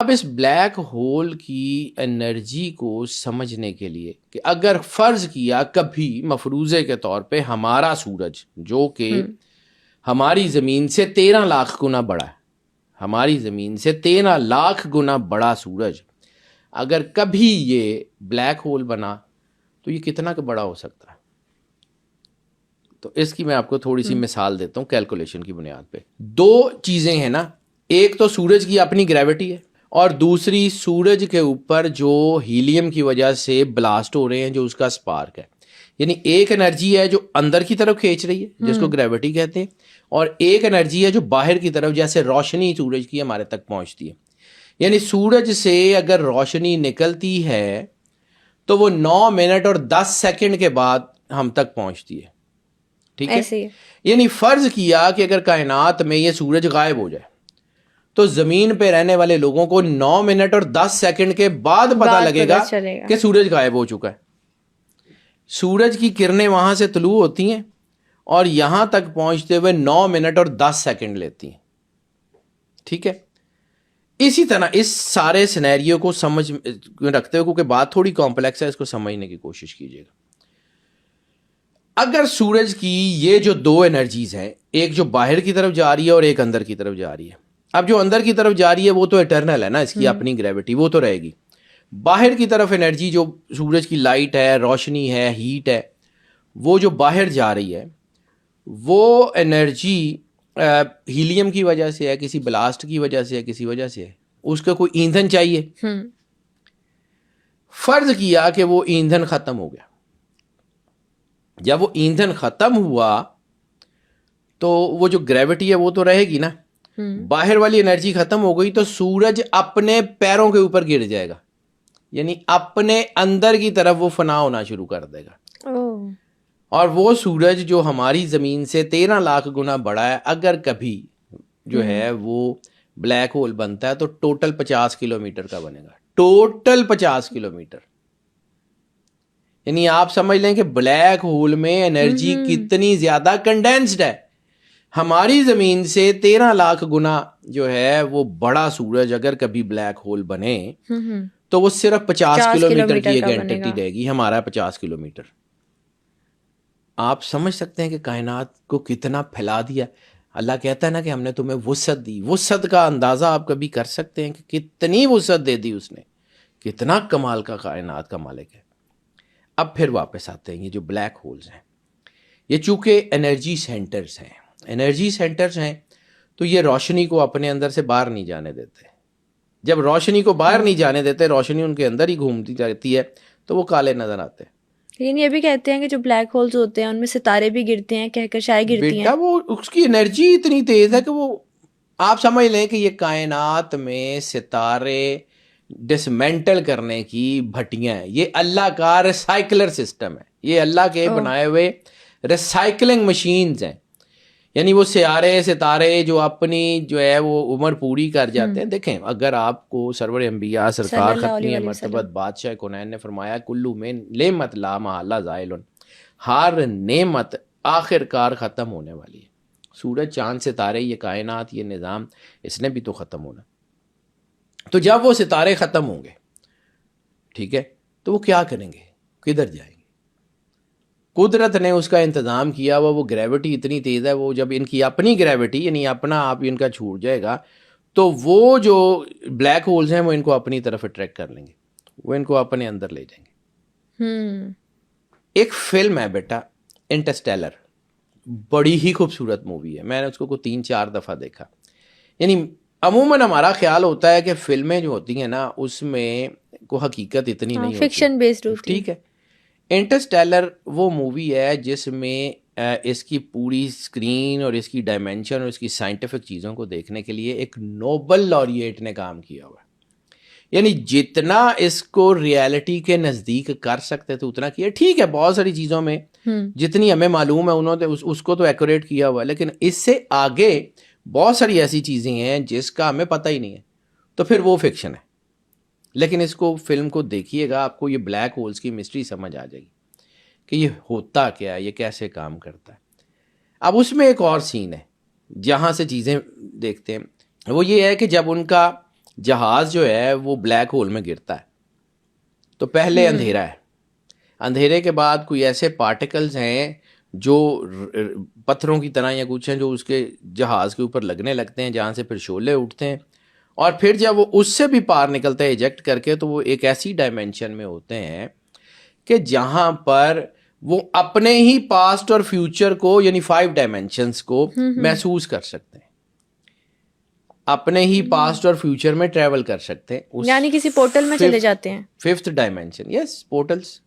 اب اس black hole کی energy کو سمجھنے کے لیے کہ اگر فرض کیا کبھی مفروضے کے طور پہ ہمارا سورج جو کہ ہماری زمین سے 13 لاکھ گنا بڑا ہے، ہماری زمین سے 13 لاکھ گنا بڑا سورج اگر کبھی یہ بلیک ہول بنا تو یہ کتنا بڑا ہو سکتا ہے؟ تو اس کی میں آپ کو تھوڑی سی مثال دیتا ہوں کیلکولیشن کی بنیاد پہ. 2 چیزیں ہیں نا، ایک تو سورج کی اپنی گریوٹی ہے اور دوسری سورج کے اوپر جو ہیلیم کی وجہ سے بلاسٹ ہو رہے ہیں جو اس کا سپارک ہے. یعنی ایک انرجی ہے جو اندر کی طرف کھینچ رہی ہے جس کو گریوٹی کہتے ہیں، اور ایک انرجی ہے جو باہر کی طرف جیسے روشنی سورج کی ہمارے تک پہنچتی ہے. یعنی سورج سے اگر روشنی نکلتی ہے تو وہ 9 منٹ اور 10 سیکنڈ کے بعد ہم تک پہنچتی ہے. ٹھیک ہے، یعنی فرض کیا کہ اگر کائنات میں یہ سورج غائب ہو جائے تو زمین پہ رہنے والے لوگوں کو 9 منٹ اور 10 سیکنڈ کے بعد پتہ لگے گا کہ سورج غائب ہو چکا ہے. سورج کی کرنیں وہاں سے طلوع ہوتی ہیں اور یہاں تک پہنچتے ہوئے 9 منٹ اور 10 سیکنڈ لیتی ہیں. ٹھیک ہے، اسی طرح اس سارے سینیریو کو سمجھ رکھتے ہوئے، کیونکہ بات تھوڑی کمپلیکس ہے، اس کو سمجھنے کی کوشش کیجیے گا. اگر سورج کی یہ جو 2 انرجیز ہیں، ایک جو باہر کی طرف جا رہی ہے اور ایک اندر کی طرف جا رہی ہے، اب جو اندر کی طرف جا رہی ہے وہ تو اٹرنل ہے نا، اس کی اپنی گریوٹی وہ تو رہے گی. باہر کی طرف انرجی جو سورج کی لائٹ ہے، روشنی ہے، ہیٹ ہے، وہ جو باہر جا رہی ہے وہ انرجی ہیلیم کی وجہ سے ہے، کسی بلاسٹ کی وجہ سے ہے، کسی وجہ سے ہے، اس کا کوئی ایندھن چاہیے. فرض کیا کہ وہ ایندھن ختم ہو گیا. جب وہ ایندھن ختم ہوا تو وہ جو گریوٹی ہے وہ تو رہے گی نا، باہر والی انرجی ختم ہو گئی تو سورج اپنے پیروں کے اوپر گر جائے گا، یعنی اپنے اندر کی طرف وہ فنا ہونا شروع کر دے گا. اور وہ سورج جو ہماری زمین سے 13 لاکھ گنا بڑا ہے، اگر کبھی جو ہے وہ بلیک ہول بنتا ہے تو ٹوٹل 50 کلومیٹر کا بنے گا، ٹوٹل 50 کلومیٹر. یعنی آپ سمجھ لیں کہ بلیک ہول میں انرجی کتنی زیادہ کنڈینسڈ ہے. ہماری زمین سے 13 لاکھ گنا جو ہے وہ بڑا سورج اگر کبھی بلیک ہول بنے تو وہ صرف 50 کلومیٹر کی ایک اینٹی رہے گی، ہمارا 50 کلومیٹر. آپ سمجھ سکتے ہیں کہ کائنات کو کتنا پھیلا دیا. اللہ کہتا ہے نا کہ ہم نے تمہیں وسعت دی. وسعت کا اندازہ آپ کبھی کر سکتے ہیں کہ کتنی وسعت دے دی اس نے، کتنا کمال کا کائنات کا مالک ہے. اب پھر واپس آتے ہیں، یہ جو بلیک ہولز ہیں یہ چونکہ انرجی سینٹرز ہیں تو یہ روشنی کو اپنے اندر سے باہر نہیں جانے دیتے. جب روشنی کو باہر نہیں جانے دیتے، روشنی ان کے اندر ہی گھومتی رہتی ہے تو وہ کالے نظر آتے ہیں. لیکن یہ بھی کہتے ہیں کہ جو بلیک ہولز ہوتے ہیں ان میں ستارے بھی گرتے ہیں، کہکشائیں گرتی ہیں. بیٹا وہ اس کی انرجی اتنی تیز ہے کہ وہ آپ سمجھ لیں کہ یہ کائنات میں ستارے ڈسمینٹل کرنے کی بھٹیاں ہیں. یہ اللہ کا ریسائکلر سسٹم ہے، یہ اللہ کے بنائے ہوئے ریسائکلنگ مشینز ہیں. یعنی وہ ستارے جو اپنی جو ہے وہ عمر پوری کر جاتے ہیں. دیکھیں اگر آپ کو سرور انبیاء سرکار ختمی مرتبت بادشاہ کونین نے فرمایا کلو میں نعمت لا محالہ زائل، ہر نعمت آخر کار ختم ہونے والی ہے. سورج چاند ستارے یہ کائنات یہ نظام اس نے بھی تو ختم ہونا. تو جب وہ ستارے ختم ہوں گے، ٹھیک ہے، تو وہ کیا کریں گے، کدھر جائیں گے؟ قدرت نے اس کا انتظام کیا ہوا، وہ گریوٹی اتنی تیز ہے، وہ جب ان کی اپنی گریوٹی یعنی اپنا آپ ان کا چھوٹ جائے گا تو وہ جو بلیک ہولز ہیں وہ ان کو اپنی طرف اٹریکٹ کر لیں گے، وہ ان کو اپنے اندر لے جائیں گے. ایک فلم ہے بیٹا انٹرسٹیلر، بڑی ہی خوبصورت مووی ہے، میں نے اس کو 3-4 دفعہ دیکھا. یعنی عموماً ہمارا خیال ہوتا ہے کہ فلمیں جو ہوتی ہیں نا اس میں کوئی حقیقت اتنی نہیں ہوتی، فکشن بیسڈ ہوتی. ٹھیک ہے، انٹرسٹیلر وہ مووی ہے جس میں اس کی پوری اسکرین اور اس کی ڈائمینشن اور اس کی سائنٹیفک چیزوں کو دیکھنے کے لیے ایک نوبل لاریٹ نے کام کیا ہوا ہے. یعنی جتنا اس کو ریالٹی کے نزدیک کر سکتے تھے اتنا کیا. ٹھیک ہے، بہت ساری چیزوں میں جتنی ہمیں معلوم ہے انہوں نے اس کو تو ایکوریٹ کیا ہوا ہے، لیکن اس سے آگے بہت ساری ایسی چیزیں ہیں جس کا ہمیں پتہ ہی نہیں ہے، تو پھر وہ فکشن ہے. لیکن اس کو فلم کو دیکھیے گا، آپ کو یہ بلیک ہولز کی مسٹری سمجھ آ جائے گی کہ یہ ہوتا کیا ہے، یہ کیسے کام کرتا ہے. اب اس میں ایک اور سین ہے جہاں سے چیزیں دیکھتے ہیں، وہ یہ ہے کہ جب ان کا جہاز جو ہے وہ بلیک ہول میں گرتا ہے تو پہلے اندھیرا ہے, اندھیرے کے بعد کوئی ایسے پارٹیکلز ہیں جو پتھروں کی طرح یا کچھ ہیں جو اس کے جہاز کے اوپر لگنے لگتے ہیں, جہاں سے پھر شعلے اٹھتے ہیں, اور پھر جب وہ اس سے بھی پار نکلتا ہے ایجیکٹ کر کے, تو وہ ایک ایسی ڈائمینشن میں ہوتے ہیں کہ جہاں پر وہ اپنے ہی پاسٹ اور فیوچر کو یعنی 5 ڈائمینشنز کو محسوس کر سکتے ہیں, اپنے ہی پاسٹ اور فیوچر میں ٹریول کر سکتے ہیں, یعنی کسی پورٹل میں چلے جاتے ہیں. 5th ڈائمینشن, یس پورٹلز.